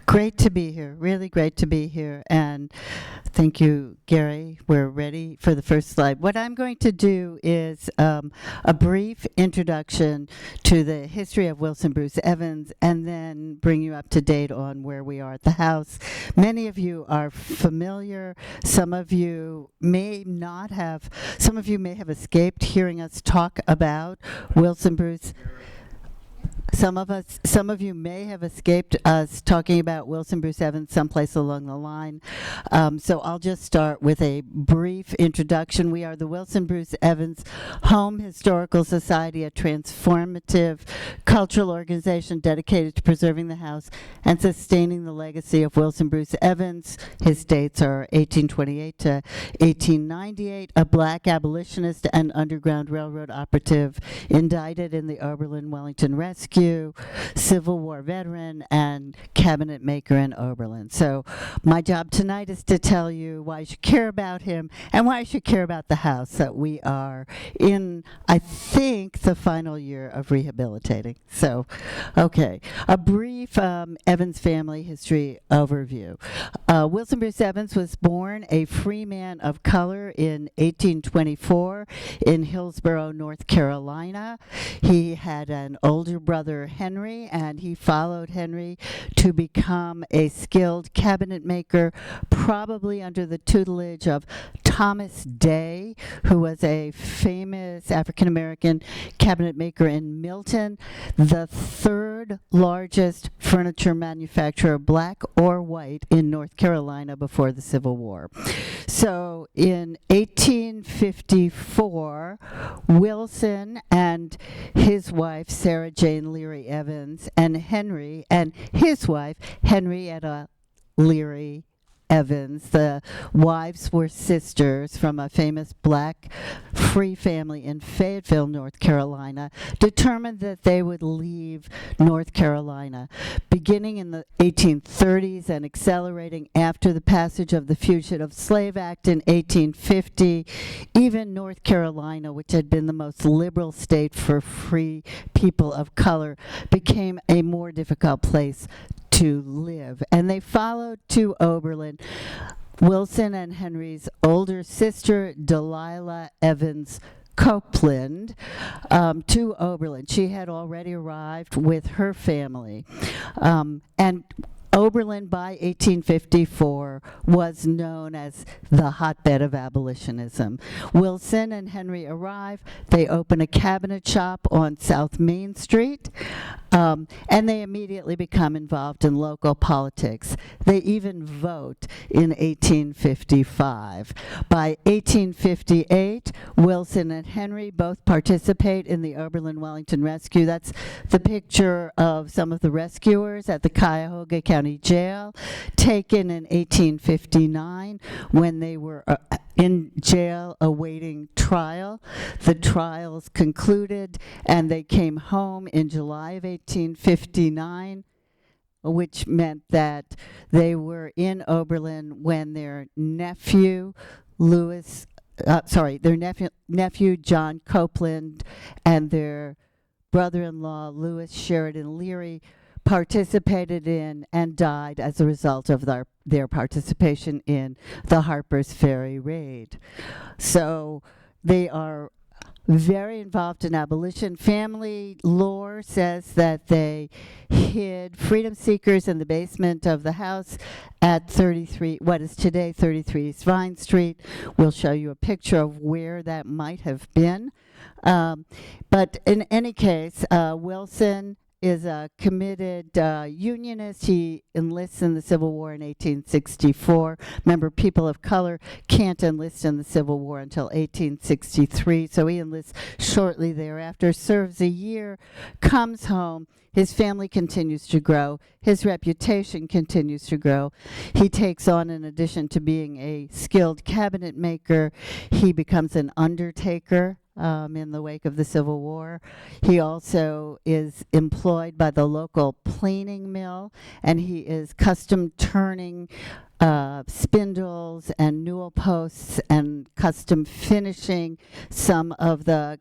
Great to be here. Really great to be here. And thank you, Gary. We're ready for the first slide. What I'm going to do is a brief introduction to the history of Wilson Bruce Evans and then bring you up to date on where we are at the house. Many of you are familiar. Some of you may not have. Some of you may have escaped hearing us talk about Wilson Bruce. Some of you may have escaped us talking about Wilson Bruce Evans someplace along the line. So I'll just start with a brief introduction. We are the Wilson Bruce Evans Home Historical Society, a transformative cultural organization dedicated to preserving the house and sustaining the legacy of Wilson Bruce Evans. His dates are 1828 to 1898, a black abolitionist and Underground Railroad operative indicted in the Oberlin Wellington Rescue, Civil War veteran, and cabinet maker in Oberlin. So my job tonight is to tell you why you should care about him and why you should care about the house that we are in, I think, the final year of rehabilitating. So, okay, a brief Evans family history overview. Wilson Bruce Evans was born a free man of color in 1824 in Hillsborough, North Carolina. He had an older brother, Henry, and he followed Henry to become a skilled cabinet maker, probably under the tutelage of Thomas Day, who was a famous African-American cabinet maker in Milton, the third largest furniture manufacturer, black or white, in North Carolina before the Civil War. So in 1854, Wilson and his wife, Sarah Jane Leary Evans, and Henry and his wife, Henrietta Leary Evans. The wives were sisters from a famous black free family in Fayetteville, North Carolina, determined that they would leave North Carolina. Beginning in the 1830s and accelerating after the passage of the Fugitive Slave Act in 1850, even North Carolina, which had been the most liberal state for free people of color, became a more difficult place to live. And they followed to Oberlin. Wilson and Henry's older sister, Delilah Evans Copeland, to Oberlin. She had already arrived with her family. And Oberlin, by 1854, was known as the hotbed of abolitionism. Wilson and Henry arrive. They open a cabinet shop on South Main Street, and they immediately become involved in local politics. They even vote in 1855. By 1858, Wilson and Henry both participate in the Oberlin Wellington Rescue. That's the picture of some of the rescuers at the Cuyahoga County Jail, taken in 1859 when they were in jail awaiting trial. The trials concluded and they came home in July of 1859, which meant that they were in Oberlin when their nephew, nephew John Copeland, and their brother-in-law, Lewis Sheridan Leary, participated in and died as a result of their participation in the Harper's Ferry raid. So they are very involved in abolition. Family lore says that they hid freedom seekers in the basement of the house at what is today 33 East Vine Street. We'll show you a picture of where that might have been. But in any case, Wilson is a committed unionist. He enlists in the Civil War in 1864. Remember, people of color can't enlist in the Civil War until 1863, so he enlists shortly thereafter, serves a year, comes home. His family continues to grow. His reputation continues to grow. He takes on, in addition to being a skilled cabinet maker, he becomes an undertaker in the wake of the Civil War. He also is employed by the local planing mill, and he is custom turning spindles and newel posts and custom finishing some of the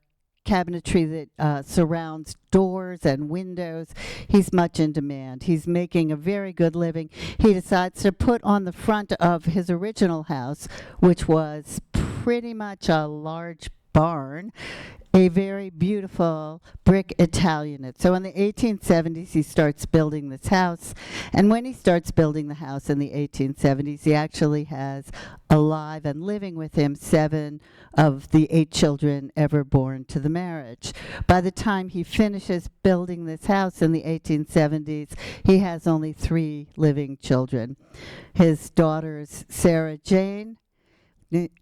cabinetry that surrounds doors and windows. He's much in demand. He's making a very good living. He decides to put on the front of his original house, which was pretty much a large barn, a very beautiful brick Italianate. So in the 1870s, he starts building this house. And when he starts building the house in the 1870s, he actually has alive and living with him 7 of the 8 children ever born to the marriage. By the time he finishes building this house in the 1870s, he has only 3 living children. His daughters, Sarah Jane,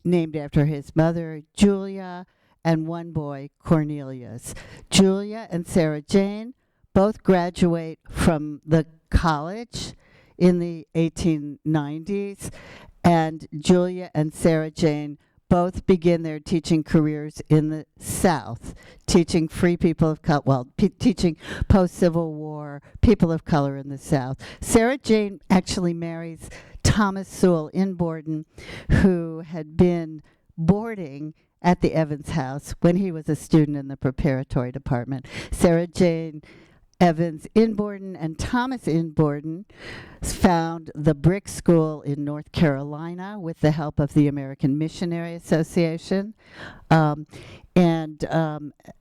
named after his mother, Julia, and 1 boy, Cornelius. Julia and Sarah Jane both graduate from the college in the 1890s, and Julia and Sarah Jane both begin their teaching careers in the South, teaching free people of color, teaching post-Civil War people of color in the South. Sarah Jane actually marries Thomas Sewell Inbourden, who had been boarding at the Evans house when he was a student in the preparatory department. Sarah Jane Evans Inbourden and Thomas Inbourden found the Brick School in North Carolina with the help of the American Missionary Association, and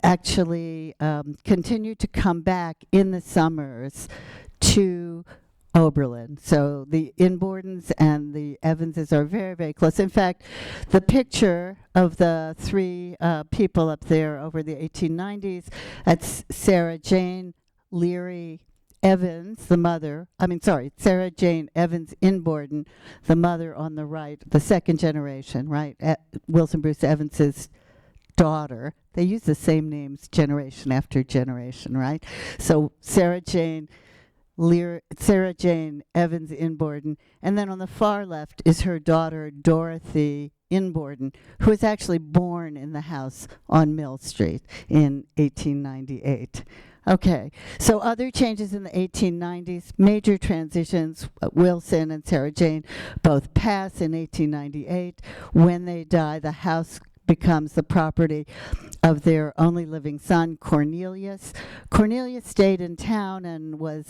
actually continued to come back in the summers to Oberlin. So the Inbourdens and the Evanses are very, very close. In fact, the picture of the 3 people up there over the 1890s, that's Sarah Jane Leary Evans, the mother, Sarah Jane Evans Inbourden, the mother on the right, the second generation, right? Wilson Bruce Evans's daughter. They use the same names generation after generation, right? So Sarah Jane Evans Inbourden, and then on the far left is her daughter Dorothy Inbourden, who was actually born in the house on Mill Street in 1898. Okay, so other changes in the 1890s, major transitions. Wilson and Sarah Jane both pass in 1898. When they die, the house becomes the property of their only living son, Cornelius. Cornelius stayed in town and was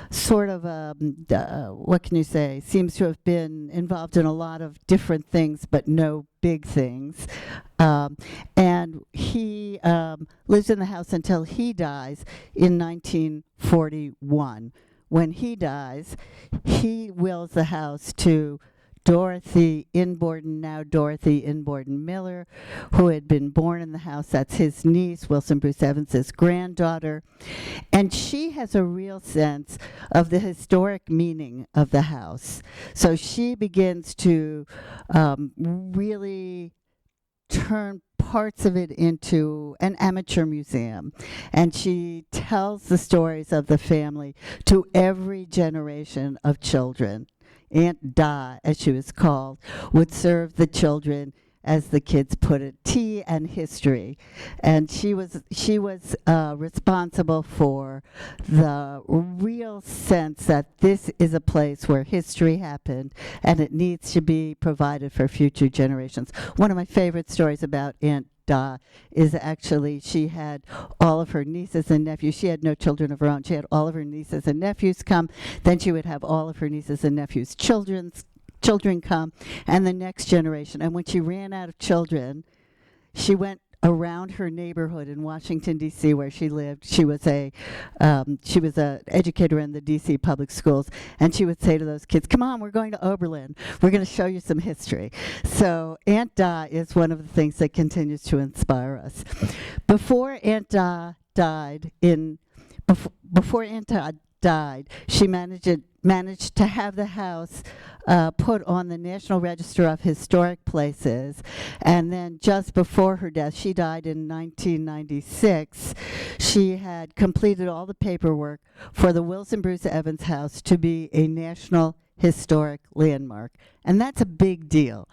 sort of, what can you say, seems to have been involved in a lot of different things, but no big things. And he lives in the house until he dies in 1941. When he dies, he wills the house to Dorothy Inbourden, now Dorothy Inbourden Miller, who had been born in the house. That's his niece, Wilson Bruce Evans's granddaughter. And she has a real sense of the historic meaning of the house. So she begins to really turn parts of it into an amateur museum. And she tells the stories of the family to every generation of children. Aunt Da, as she was called, would serve the children, as the kids put it, tea and history. And she was responsible for the real sense that this is a place where history happened and it needs to be provided for future generations. One of my favorite stories about Aunt Da is actually she had all of her nieces and nephews. She had no children of her own. She had all of her nieces and nephews come. Then she would have all of her nieces and nephews' children come, and the next generation. And when she ran out of children, she went around her neighborhood in Washington, D.C., where she lived. She was a educator in the D.C. public schools, and she would say to those kids, "Come on, we're going to Oberlin. We're going to show you some history." So Aunt Da is one of the things that continues to inspire us. Before Aunt Da died, she managed to have the house put on the National Register of Historic Places. And then just before her death, she died in 1996, she had completed all the paperwork for the Wilson Bruce Evans house to be a National Historic Landmark. And that's a big deal.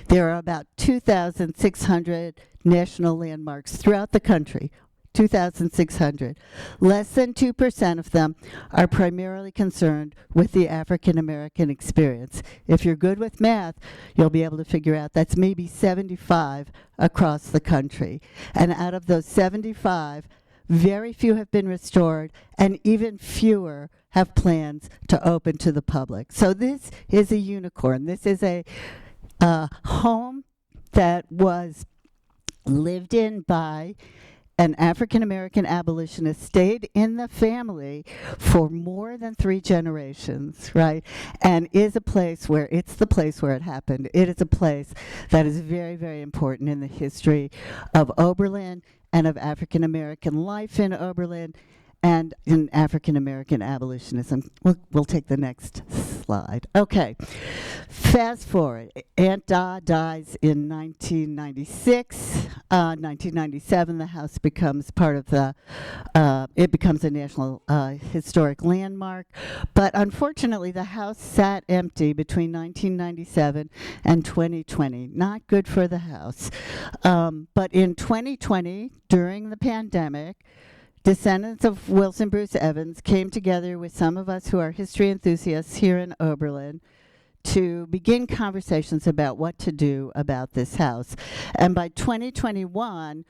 There are about 2,600 national landmarks throughout the country. 2,600. Less than 2% of them are primarily concerned with the African American experience. If you're good with math, you'll be able to figure out that's maybe 75 across the country. And out of those 75, very few have been restored, and even fewer have plans to open to the public. So this is a unicorn. This is a home that was lived in by an African American abolitionist, stayed in the family for more than 3 generations, right? And is a place where it's the place where it happened. It is a place that is very, very important in the history of Oberlin and of African American life in Oberlin and in African American abolitionism. We'll take the next slide. Okay, fast forward. Aunt Da dies in 1996. 1997, the house becomes part of the, it becomes a National Historic Landmark. But unfortunately, the house sat empty between 1997 and 2020. Not good for the house. But in 2020, during the pandemic, descendants of Wilson Bruce Evans came together with some of us who are history enthusiasts here in Oberlin to begin conversations about what to do about this house. And by 2021,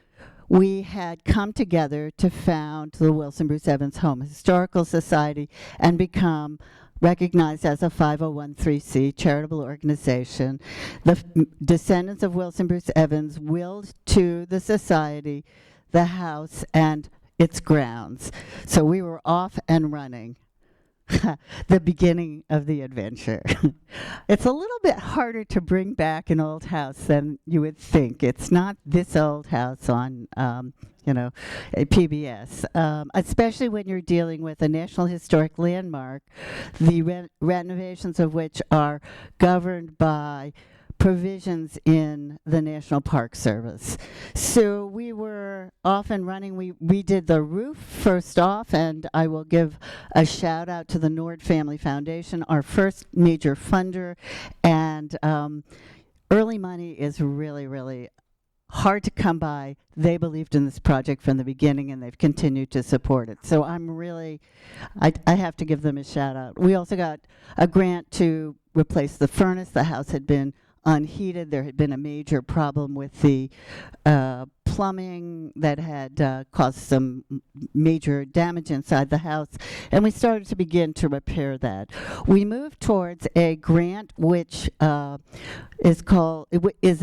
we had come together to found the Wilson Bruce Evans Home Historical Society and become recognized as a 501(c) charitable organization. The descendants of Wilson Bruce Evans willed to the society the house and its grounds. So we were off and running. The beginning of the adventure. It's a little bit harder to bring back an old house than you would think. It's not this old house on, a PBS, especially when you're dealing with a National Historic Landmark, the renovations of which are governed by provisions in the National Park Service. So we were off and running. We did the roof first off, and I will give a shout out to the Nord Family Foundation, our first major funder. And early money is really, really hard to come by. They believed in this project from the beginning, and they've continued to support it. So I'm really, I have to give them a shout out. We also got a grant to replace the furnace. The house had been unheated. There had been a major problem with the plumbing that had caused some major damage inside the house, and we started to begin to repair that. We moved towards a grant which is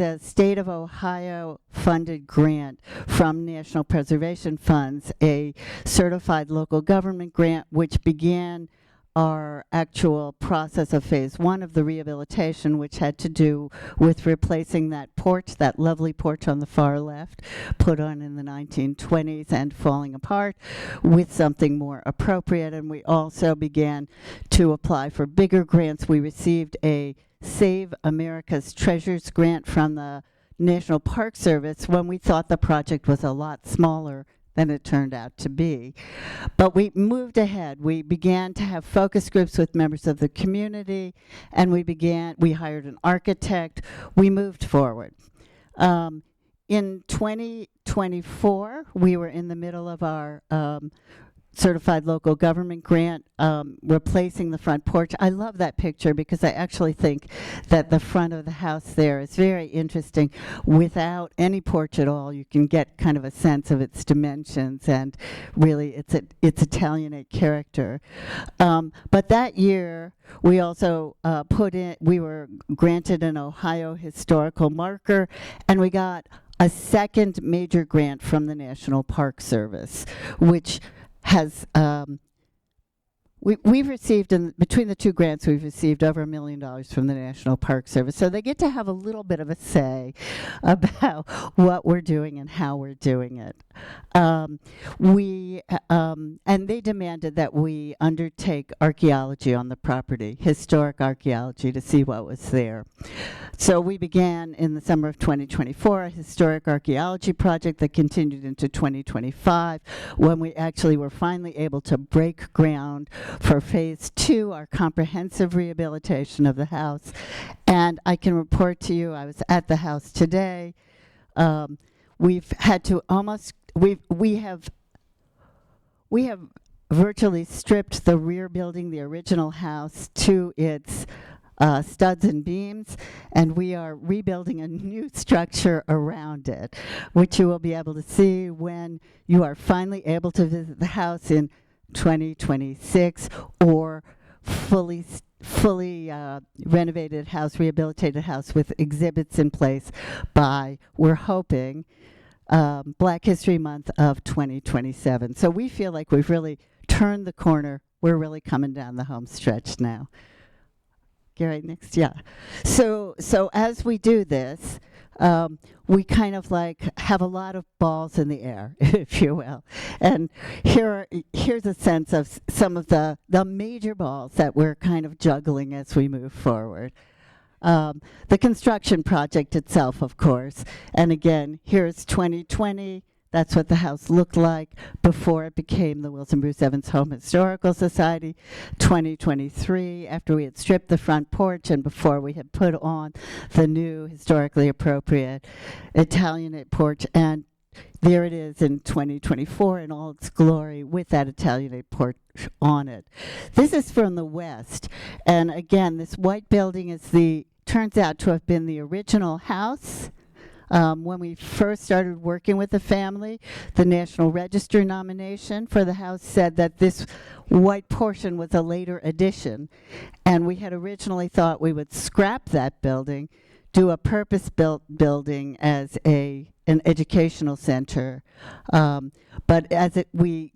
a state of Ohio funded grant from National Preservation Funds, a certified local government grant which began our actual process of phase 1 of the rehabilitation, which had to do with replacing that porch, that lovely porch on the far left, put on in the 1920s and falling apart, with something more appropriate. And we also began to apply for bigger grants. We received a Save America's Treasures grant from the National Park Service when we thought the project was a lot smaller than it turned out to be. But we moved ahead. We began to have focus groups with members of the community, and we hired an architect. We moved forward. In 2024, we were in the middle of our certified local government grant, replacing the front porch. I love that picture because I actually think that the front of the house there is very interesting. Without any porch at all, you can get kind of a sense of its dimensions, and really it's Italianate character. But that year, we also we were granted an Ohio historical marker, and we got a second major grant from the National Park Service, which has we've received, between the two grants, we've received over $1 million from the National Park Service. So they get to have a little bit of a say about what we're doing and how we're doing it. And they demanded that we undertake archaeology on the property, historic archaeology, to see what was there. So we began in the summer of 2024 a historic archaeology project that continued into 2025, when we actually were finally able to break ground for phase 2, our comprehensive rehabilitation of the house. And I can report to you, I was at the house today. We've had to almost we have virtually stripped the rear building, the original house, to its studs and beams, and we are rebuilding a new structure around it, which you will be able to see when you are finally able to visit the house in 2026, or fully renovated house, rehabilitated house with exhibits in place by, we're hoping, Black History Month of 2027. So we feel like we've really turned the corner. We're really coming down the home stretch now. Gary, next, yeah. So as we do this, we kind of like have a lot of balls in the air, if you will. And here's a sense of some of the major balls that we're kind of juggling as we move forward. The construction project itself, of course. And again, here's 2020. That's what the house looked like before it became the Wilson Bruce Evans Home Historical Society. 2023, after we had stripped the front porch and before we had put on the new historically appropriate Italianate porch. And there it is in 2024 in all its glory with that Italianate porch on it. This is from the west. And again, this white building turns out to have been the original house. When we first started working with the family, the National Register nomination for the house said that this white portion was a later addition. And we had originally thought we would scrap that building, do a purpose-built building as an educational center. But as we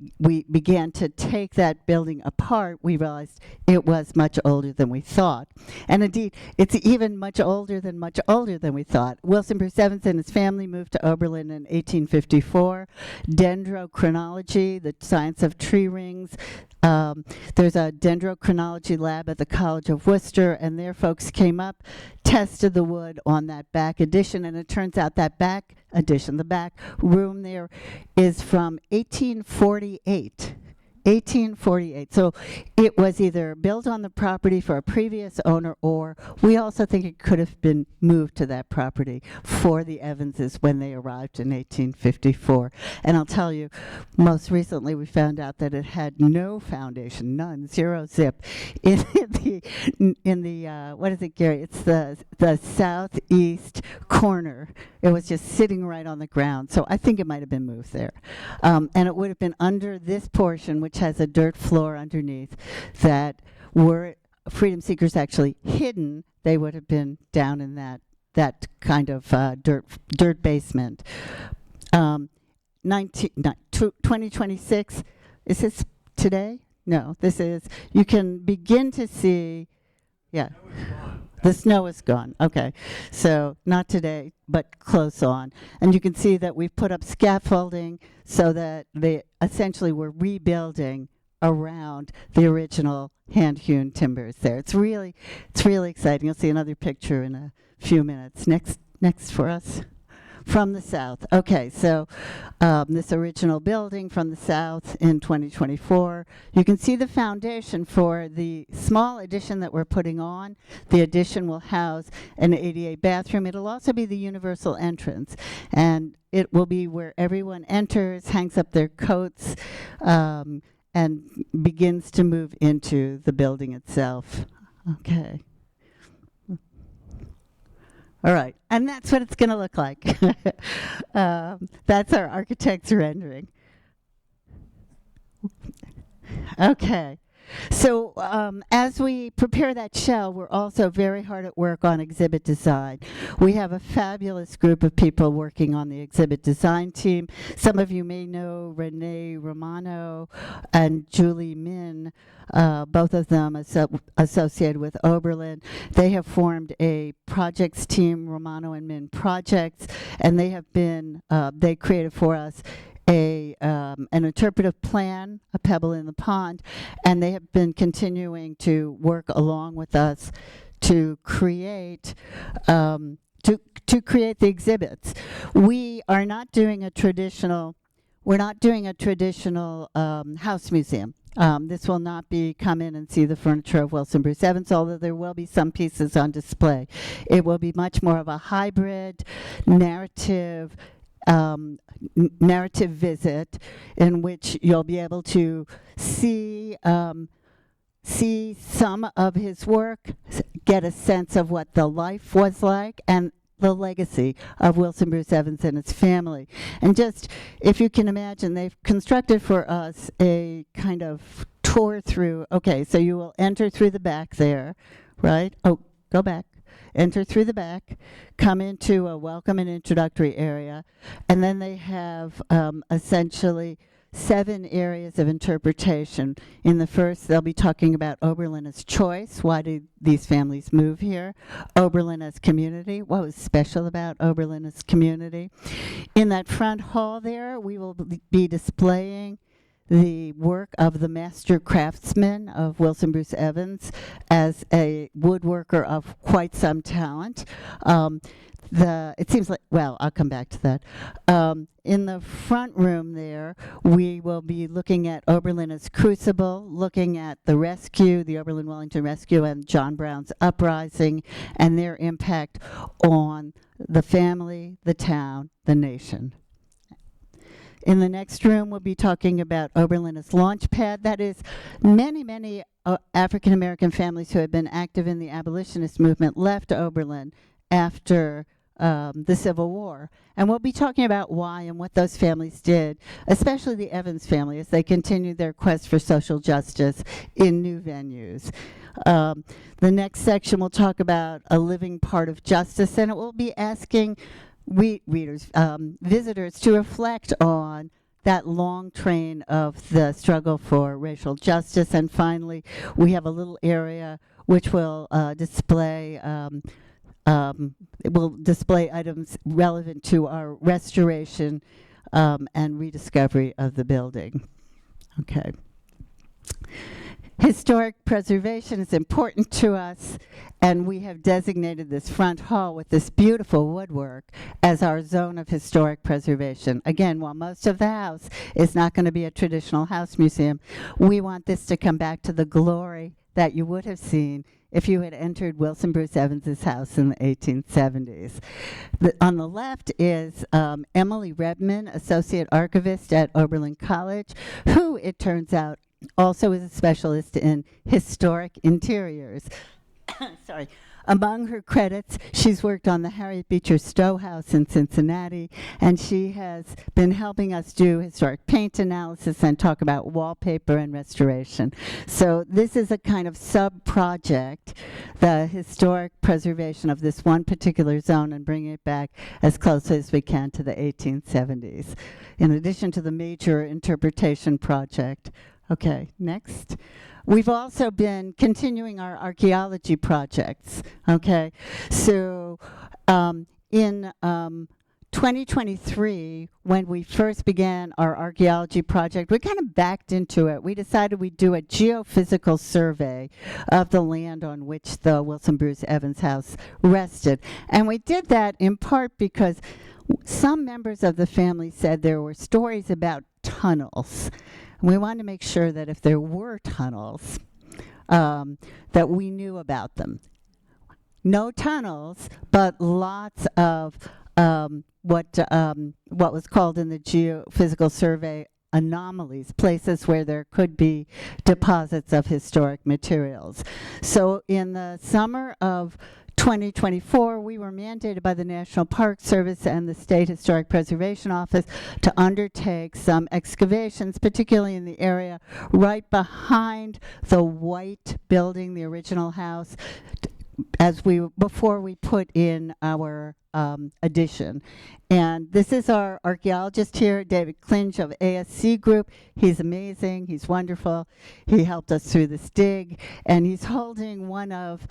began to take that building apart, we realized it was much older than we thought. And indeed, it's even much older than we thought. Wilson Bruce Evans and his family moved to Oberlin in 1854. Dendrochronology, the science of tree rings. There's a dendrochronology lab at the College of Worcester, and their folks came up, tested the wood on that back addition, and it turns out that back addition, the back room there, is from 1848. 1848. So it was either built on the property for a previous owner, or we also think it could have been moved to that property for the Evanses when they arrived in 1854. And I'll tell you, most recently we found out that it had no foundation, none, zero zip, in the what is it, Gary? It's the southeast corner. It was just sitting right on the ground. So I think it might have been moved there. And it would have been under this portion, which has a dirt floor underneath, that were freedom seekers actually hidden, they would have been down in that kind of dirt basement. 2026, is this today? No, this is, you can begin to see, yeah. The snow is gone. Okay. So not today, but close on. And you can see that we've put up scaffolding so that they essentially were rebuilding around the original hand-hewn timbers there. It's really exciting. You'll see another picture in a few minutes. Next for us. From the south. Okay, so this original building from the south in 2024. You can see the foundation for the small addition that we're putting on. The addition will house an ADA bathroom. It'll also be the universal entrance. And it will be where everyone enters, hangs up their coats, and begins to move into the building itself. Okay. All right, and that's what it's going to look like. That's our architect's rendering. Okay, so as we prepare that shell, we're also very hard at work on exhibit design. We have a fabulous group of people working on the exhibit design team. Some of you may know Renee Romano and Julie Min, both of them associated with Oberlin. They have formed a projects team, Romano and Min Projects, and they have been, they created for us an interpretive plan, a pebble in the pond, and they have been continuing to work along with us to create to create the exhibits. We are not doing a traditional house museum. This will not be come in and see the furniture of Wilson Bruce Evans, although there will be some pieces on display. It will be much more of a hybrid narrative narrative visit in which you'll be able to see some of his work, get a sense of what the life was like, and the legacy of Wilson Bruce Evans and his family. And just, if you can imagine, they've constructed for us a kind of tour through, okay, so you will enter through the back there, right? Oh, go back. Enter through the back, come into a welcome and introductory area, and then they have essentially 7 areas of interpretation. In the first, they'll be talking about Oberlin as choice. Why did these families move here? Oberlin as community. What was special about Oberlin as community? In that front hall there, we will be displaying the work of the master craftsman of Wilson Bruce Evans as a woodworker of quite some talent. It seems like, well, I'll come back to that. In the front room there, we will be looking at Oberlin as crucible, looking at the rescue, the Oberlin-Wellington rescue, and John Brown's uprising, and their impact on the family, the town, the nation. In the next room, we'll be talking about Oberlin as launch pad. That is, many African-American families who have been active in the abolitionist movement left Oberlin after the Civil War. And we'll be talking about why and what those families did, especially the Evans family, as they continued their quest for social justice in new venues. The next section will talk about a living part of justice, and it will be asking visitors to reflect on that long train of the struggle for racial justice. And finally, we have a little area which will display items relevant to our restoration and rediscovery of the building. Okay. Historic preservation is important to us, and we have designated this front hall with this beautiful woodwork as our zone of historic preservation. Again, while most of the house is not going to be a traditional house museum, we want this to come back to the glory that you would have seen if you had entered Wilson Bruce Evans's house in the 1870s. On the left is Emily Redman, Associate Archivist at Oberlin College, who, it turns out, also is a specialist in historic interiors. Sorry. Among her credits, she's worked on the Harriet Beecher Stowe House in Cincinnati, and she has been helping us do historic paint analysis and talk about wallpaper and restoration. So this is a kind of sub-project, the historic preservation of this one particular zone and bringing it back as close as we can to the 1870s, in addition to the major interpretation project. Okay, next. We've also been continuing our archaeology projects, okay? So in 2023, when we first began our archaeology project, we kind of backed into it. We decided we'd do a geophysical survey of the land on which the Wilson Bruce Evans house rested. And we did that in part because some members of the family said there were stories about tunnels. We wanted to make sure that if there were tunnels, that we knew about them. No tunnels, but lots of what was called in the geophysical survey anomalies, places where there could be deposits of historic materials. So in the summer of 2024, we were mandated by the National Park Service and the State Historic Preservation Office to undertake some excavations, particularly in the area right behind the white building, the original house, before we put in our addition. And this is our archaeologist here, David Klinge of ASC Group. He's amazing. He's wonderful. He helped us through this dig, and he's holding one of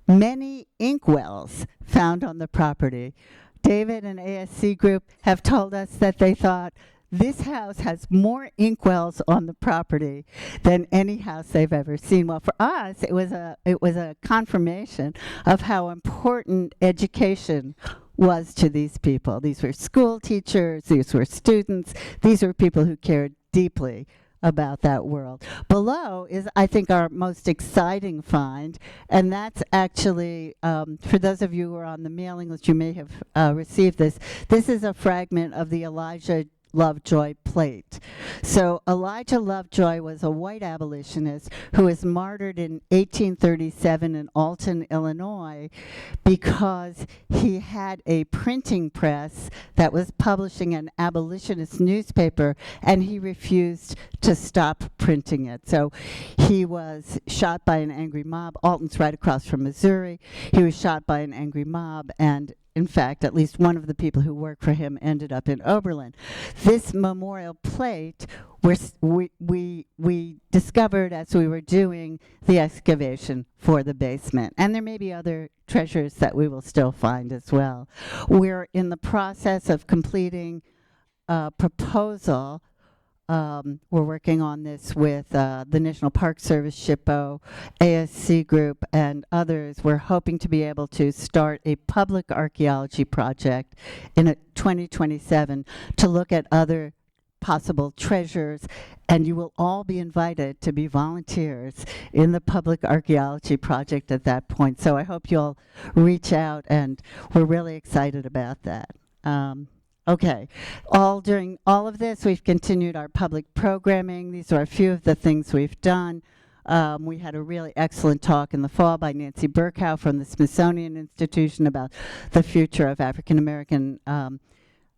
many inkwells found on the property. David and ASC Group have told us that they thought this house has more inkwells on the property than any house they've ever seen. Well, for us, it was a confirmation of how important education was to these people. These were school teachers, these were students, these were people who cared deeply about that world. Below is, I think, our most exciting find, and that's actually, for those of you who are on the mailing list, you may have received this. This is a fragment of the Elijah Lovejoy plate. So Elijah Lovejoy was a white abolitionist who was martyred in 1837 in Alton, Illinois, because he had a printing press that was publishing an abolitionist newspaper, and he refused to stop printing it. So he was shot by an angry mob. Alton's right across from Missouri. He was shot by an angry mob, and in fact, at least one of the people who worked for him ended up in Oberlin. This memorial plate we discovered as we were doing the excavation for the basement. And there may be other treasures that we will still find as well. We're in the process of completing a proposal. We're working on this with the National Park Service, SHPO, ASC Group, and others. We're hoping to be able to start a public archaeology project in 2027 to look at other possible treasures, and you will all be invited to be volunteers in the public archaeology project at that point. So I hope you'll reach out, and we're really excited about that. Okay, during all of this, we've continued our public programming. These are a few of the things we've done. We had a really excellent talk in the fall by Nancy Burkow from the Smithsonian Institution about the future of African American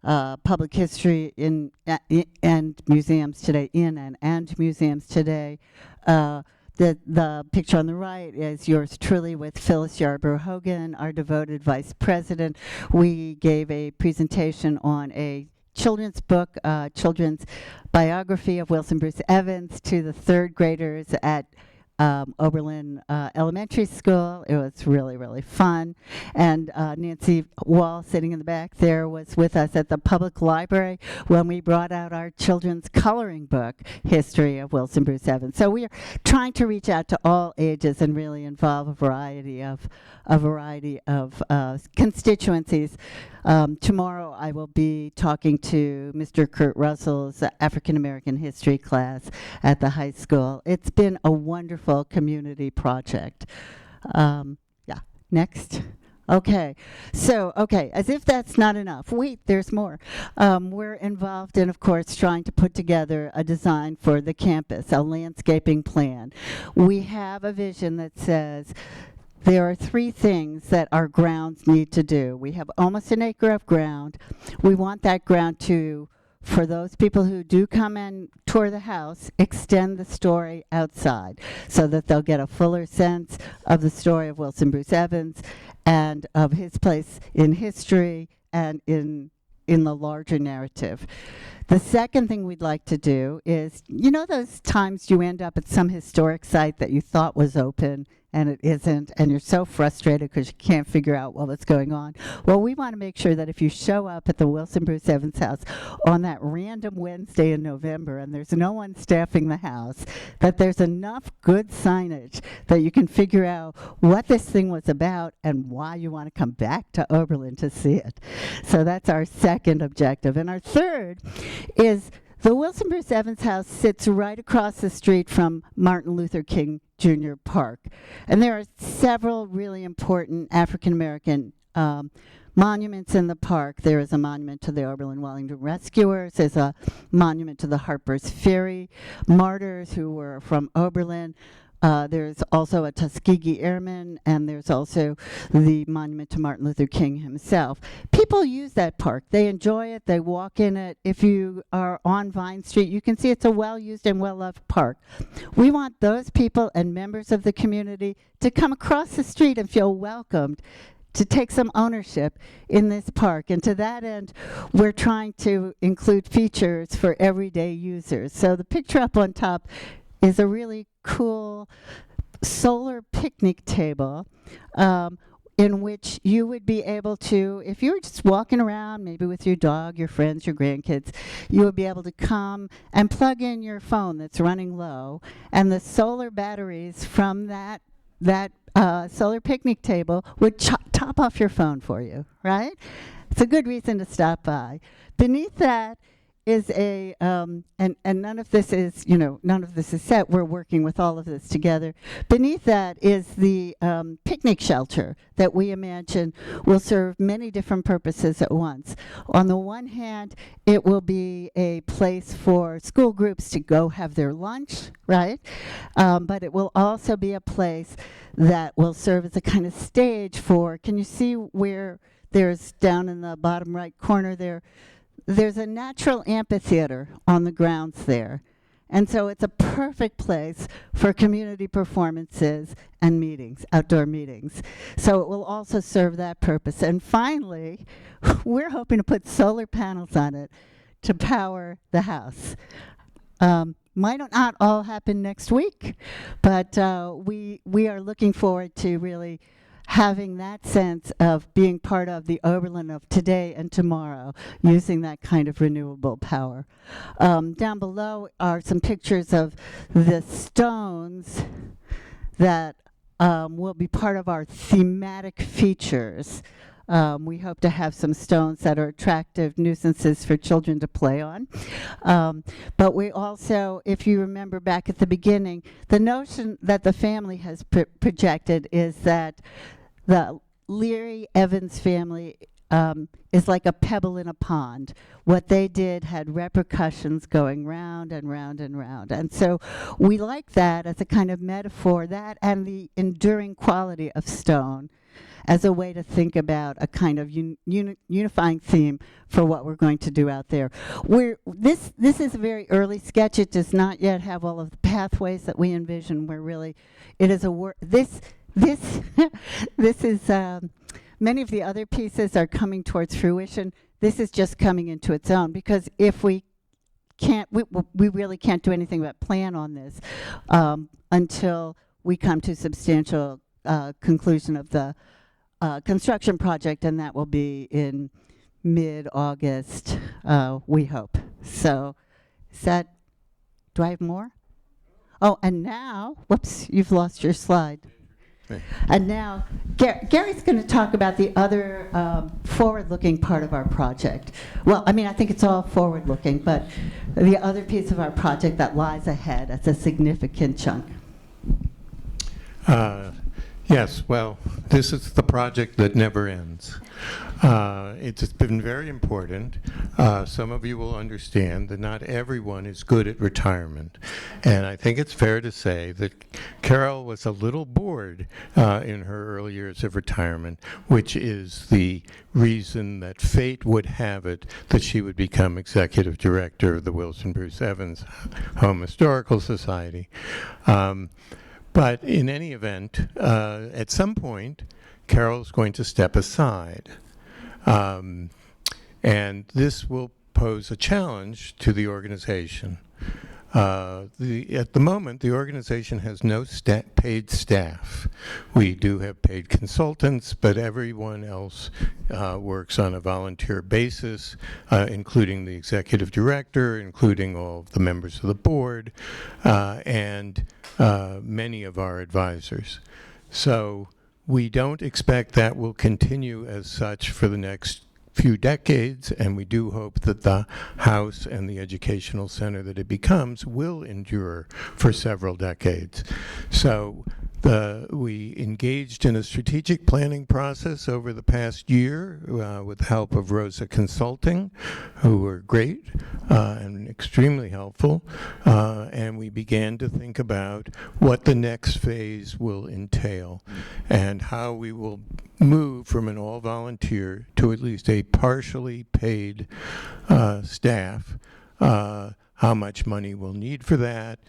public history and museums today, and museums today. The picture on the right is yours truly with Phyllis Yarborough Hogan, our devoted vice president. We gave a presentation on a children's book, children's biography of Wilson Bruce Evans to the third graders at Oberlin Elementary School. It was really, really fun. And Nancy Wall, sitting in the back there, was with us at the public library when we brought out our children's coloring book, History of Wilson Bruce Evans. So we are trying to reach out to all ages and really involve a variety of constituencies. Tomorrow I will be talking to Mr. Kurt Russell's African American history class at the high school. It's been a wonderful community project. Next. Okay, as if that's not enough. Wait, there's more. We're involved in, of course, trying to put together a design for the campus, a landscaping plan. We have a vision that says there are three things that our grounds need to do. We have almost an acre of ground. We want that ground to, for those people who do come and tour the house, extend the story outside so that they'll get a fuller sense of the story of Wilson Bruce Evans and of his place in history and in the larger narrative. The second thing we'd like to do is, you know those times you end up at some historic site that you thought was open and it isn't, and you're so frustrated because you can't figure out what's going on? Well, we want to make sure that if you show up at the Wilson Bruce Evans house on that random Wednesday in November and there's no one staffing the house, that there's enough good signage that you can figure out what this thing was about and why you want to come back to Oberlin to see it. So that's our second objective. And our third is the Wilson Bruce Evans house sits right across the street from Martin Luther King Jr. Park. And there are several really important African American monuments in the park. There is a monument to the Oberlin Wellington Rescuers. There's a monument to the Harper's Ferry martyrs who were from Oberlin. There's also a Tuskegee Airman, and there's also the monument to Martin Luther King himself. People use that park. They enjoy it. They walk in it. If you are on Vine Street, you can see it's a well-used and well-loved park. We want those people and members of the community to come across the street and feel welcomed, to take some ownership in this park. And to that end, we're trying to include features for everyday users. So the picture up on top is a really cool solar picnic table in which you would be able to, if you were just walking around, maybe with your dog, your friends, your grandkids, you would be able to come and plug in your phone that's running low, and the solar batteries from that solar picnic table would top off your phone for you, right? It's a good reason to stop by. Beneath that is a and none of this is, none of this is set. We're working with all of this together. Beneath that is the picnic shelter that we imagine will serve many different purposes at once. On the one hand, it will be a place for school groups to go have their lunch, right? But it will also be a place that will serve as a kind of stage for, can you see where there's down in the bottom right corner there? There's a natural amphitheater on the grounds there. And so it's a perfect place for community performances and meetings, outdoor meetings. So it will also serve that purpose. And finally, we're hoping to put solar panels on it to power the house. Might not all happen next week, but we are looking forward to really having that sense of being part of the Oberlin of today and tomorrow, using that kind of renewable power. Down below are some pictures of the stones that will be part of our thematic features. We hope to have some stones that are attractive nuisances for children to play on. But we also, if you remember back at the beginning, the notion that the family has projected is that the Leary Evans family is like a pebble in a pond. What they did had repercussions going round and round and round. And so we like that as a kind of metaphor, that and the enduring quality of stone as a way to think about a kind of unifying theme for what we're going to do out there. This is a very early sketch. It does not yet have all of the pathways that we envision. We're really, it is a work, this is, many of the other pieces are coming towards fruition. This is just coming into its own, because if we can't, we really can't do anything but plan on this until we come to substantial conclusion of the construction project, and that will be in mid-August, we hope. So, do I have more? Oh, and now, whoops, you've lost your slide. And now, Gary's going to talk about the other forward-looking part of our project. Well, I mean, I think it's all forward-looking, but the other piece of our project that lies ahead, that's a significant chunk. Yes, well, this is the project that never ends. It's been very important. Some of you will understand that not everyone is good at retirement. And I think it's fair to say that Carol was a little bored in her early years of retirement, which is the reason that fate would have it that she would become executive director of the Wilson Bruce Evans Home Historical Society. But in any event, at some point, Carol's going to step aside. And this will pose a challenge to the organization. At the moment, the organization has no paid staff. We do have paid consultants, but everyone else works on a volunteer basis, including the executive director, including all of the members of the board, and many of our advisors. So we don't expect that will continue as such for the next few decades, and we do hope that the house and the educational center that it becomes will endure for several decades. So we engaged in a strategic planning process over the past year with the help of Rosa Consulting, who were great and extremely helpful, and we began to think about what the next phase will entail and how we will move from an all-volunteer to at least a partially paid staff. How much money we'll need for that.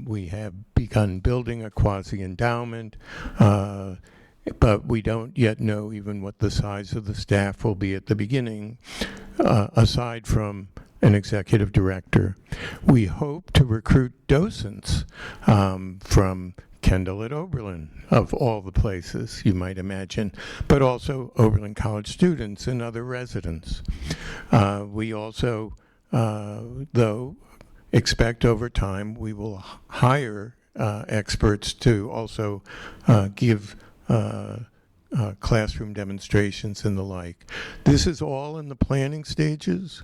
We have begun building a quasi-endowment, but we don't yet know even what the size of the staff will be at the beginning, aside from an executive director. We hope to recruit docents from Kendal at Oberlin, of all the places you might imagine, but also Oberlin College students and other residents. We also though, expect over time we will hire experts to also give classroom demonstrations and the like. This is all in the planning stages,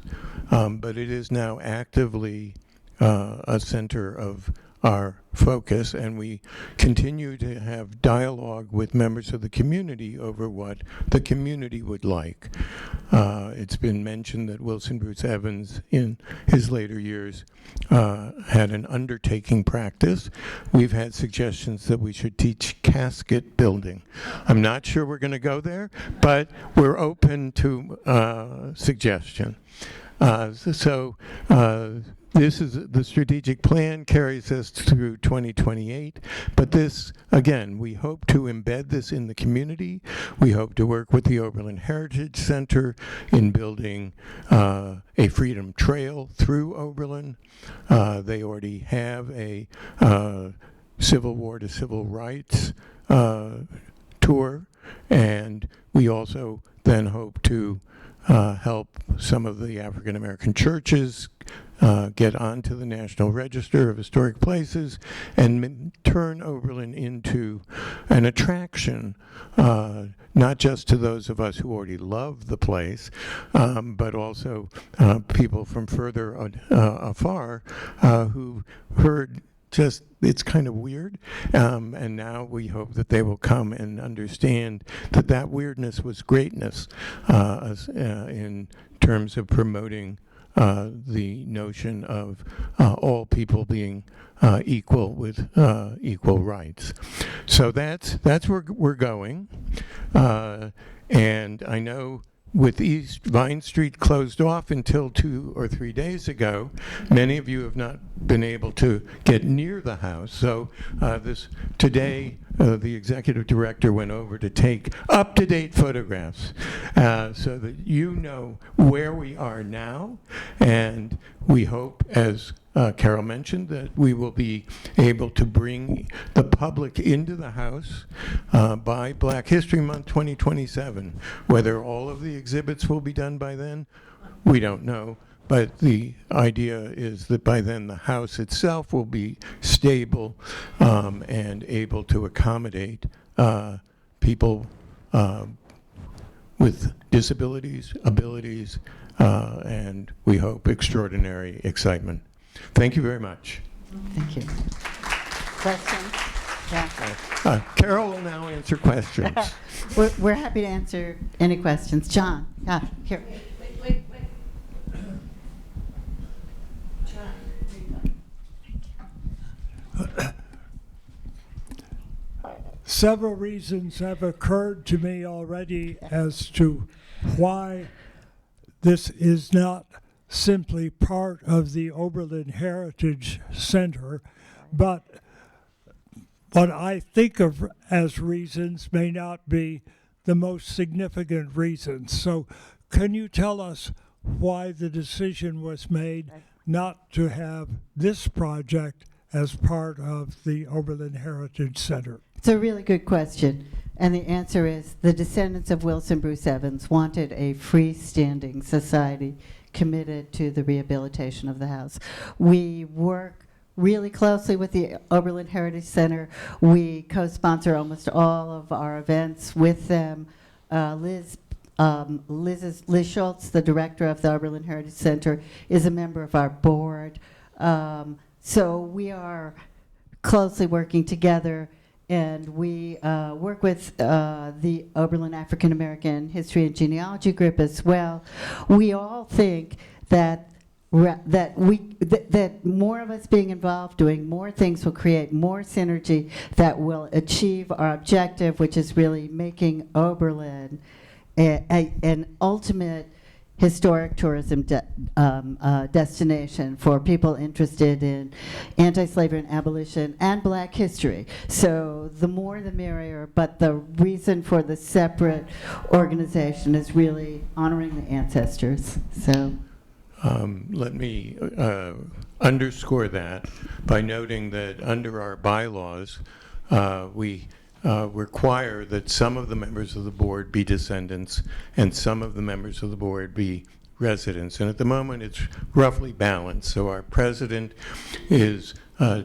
but it is now actively a center of our focus, and we continue to have dialogue with members of the community over what the community would like. It's been mentioned that Wilson Bruce Evans, in his later years, had an undertaking practice. We've had suggestions that we should teach casket building. I'm not sure we're going to go there, but we're open to suggestion. This is the strategic plan carries us through 2028, but this, again, we hope to embed this in the community. We hope to work with the Oberlin Heritage Center in building a freedom trail through Oberlin. They already have a Civil War to Civil Rights tour, and we also then hope to help some of the African American churches get onto the National Register of Historic Places and turn Oberlin into an attraction, not just to those of us who already love the place, but also people from further afar who heard just it's kind of weird, and now we hope that they will come and understand that that weirdness was greatness in terms of promoting the notion of all people being equal with equal rights. So that's where we're going, and I know with East Vine Street closed off until 2 or 3 days ago, many of you have not been able to get near the house. So today, the executive director went over to take up-to-date photographs so that you know where we are now. And we hope, as Carol mentioned, that we will be able to bring the public into the house by Black History Month 2027. Whether all of the exhibits will be done by then, we don't know. But the idea is that by then the house itself will be stable and able to accommodate people with disabilities, abilities, and we hope extraordinary excitement. Thank you very much. Thank you. Questions? Yeah. Carol will now answer questions. We're happy to answer any questions. John, here. Wait. Several reasons have occurred to me already as to why this is not simply part of the Oberlin Heritage Center, but what I think of as reasons may not be the most significant reasons. So can you tell us why the decision was made not to have this project as part of the Oberlin Heritage Center? It's a really good question. And the answer is the descendants of Wilson Bruce Evans wanted a freestanding society committed to the rehabilitation of the house. We work really closely with the Oberlin Heritage Center. We co-sponsor almost all of our events with them. Liz Schultz, the director of the Oberlin Heritage Center, is a member of our board. So we are closely working together, and we work with the Oberlin African American History and Genealogy Group as well. We all think that that more of us being involved, doing more things, will create more synergy that will achieve our objective, which is really making Oberlin an ultimate historic tourism destination for people interested in anti-slavery and abolition and Black history. So the more the merrier, but the reason for the separate organization is really honoring the ancestors. So let me underscore that by noting that under our bylaws, we require that some of the members of the board be descendants and some of the members of the board be residents. And at the moment, it's roughly balanced. So our president is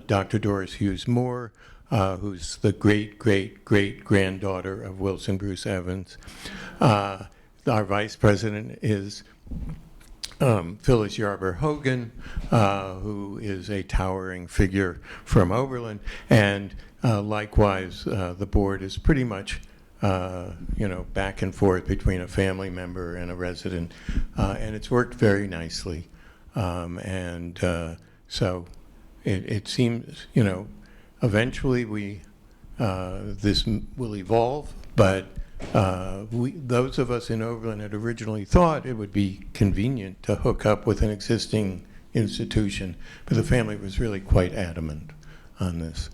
Dr. Doris Hughes Moore. who's the great-great-great-granddaughter of Wilson Bruce Evans. Our vice president is Phyllis Yarber Hogan, who is a towering figure from Oberlin, and likewise, the board is pretty much back and forth between a family member and a resident, and it's worked very nicely. So it seems, eventually this will evolve, but those of us in Oberlin had originally thought it would be convenient to hook up with an existing institution, but the family was really quite adamant on this.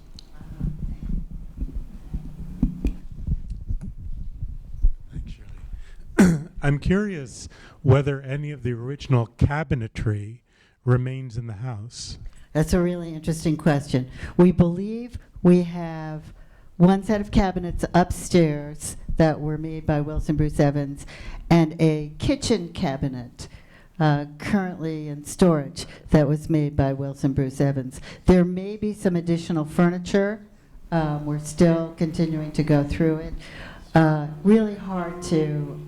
Thanks, Shirley. I'm curious whether any of the original cabinetry remains in the house. That's a really interesting question. We believe we have one set of cabinets upstairs that were made by Wilson Bruce Evans and a kitchen cabinet currently in storage that was made by Wilson Bruce Evans. There may be some additional furniture. We're still continuing to go through it. Really hard to,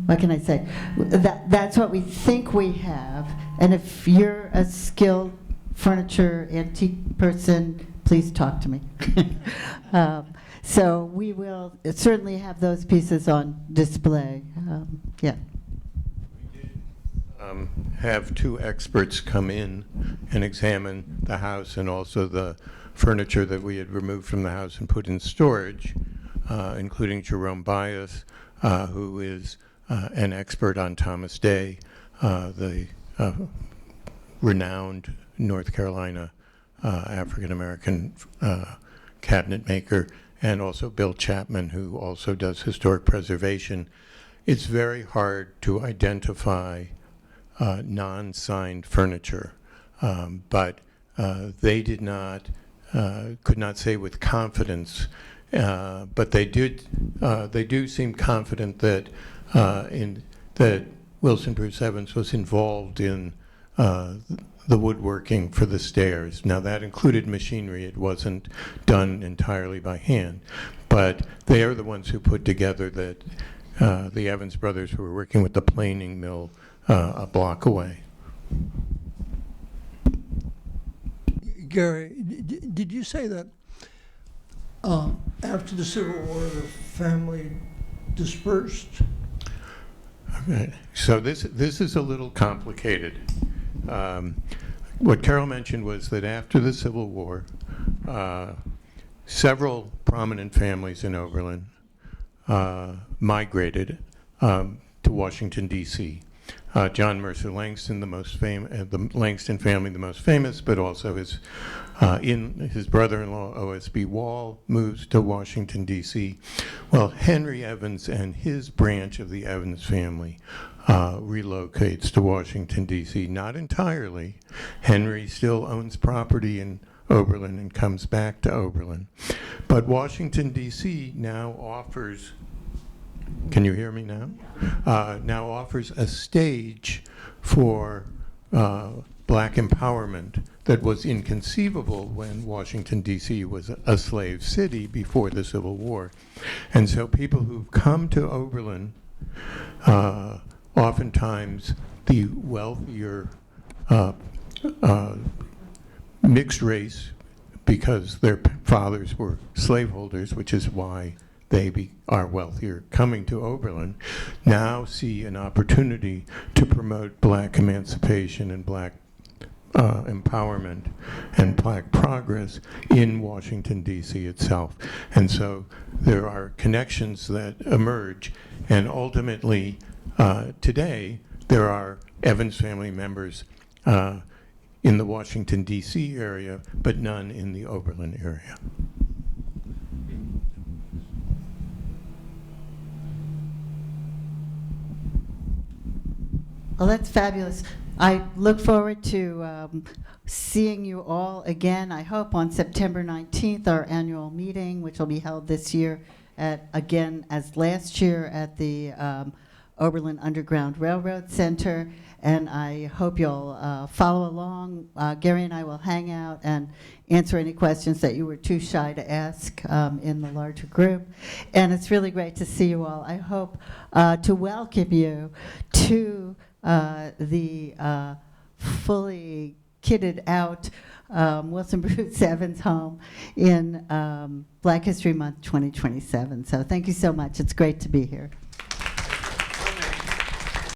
what can I say? That's what we think we have. And if you're a skilled furniture antique person, please talk to me. So we will certainly have those pieces on display. Yeah. We did have two experts come in and examine the house and also the furniture that we had removed from the house and put in storage, including Jerome Bias, who is an expert on Thomas Day, the renowned North Carolina African-American cabinet maker, and also Bill Chapman, who also does historic preservation. It's very hard to identify non-signed furniture, but they did not, could not say with confidence, but they do seem confident that that Wilson Bruce Evans was involved in the woodworking for the stairs. Now that included machinery. It wasn't done entirely by hand, but they are the ones who put together that the Evans brothers who were working with the planing mill a block away. Gary, did you say that after the Civil War the family dispersed? Okay. So this is a little complicated. What Carol mentioned was that after the Civil War, several prominent families in Oberlin migrated to Washington, D.C. John Mercer Langston, the Langston family, the most famous, but also his brother-in-law, O.S.B. Wall, moves to Washington, D.C. Well, Henry Evans and his branch of the Evans family relocates to Washington, D.C. Not entirely. Henry still owns property in Oberlin and comes back to Oberlin. But Washington, D.C. now offers, can you hear me now? Now offers a stage for black empowerment that was inconceivable when Washington, D.C. was a slave city before the Civil War. And so people who've come to Oberlin, oftentimes the wealthier mixed race, because their fathers were slaveholders, which is why they are wealthier, coming to Oberlin, now see an opportunity to promote black emancipation and black empowerment and black progress in Washington, D.C. itself. And so there are connections that emerge, and ultimately today there are Evans family members in the Washington, D.C. area, but none in the Oberlin area. Well, that's fabulous. I look forward to seeing you all again, I hope, on September 19th, our annual meeting, which will be held this year again as last year at the Oberlin Underground Railroad Center, and I hope you'll follow along. Gary and I will hang out and answer any questions that you were too shy to ask in the larger group. And it's really great to see you all. I hope to welcome you to the fully kitted out Wilson Bruce Evans home in Black History Month 2027. So thank you so much. It's great to be here.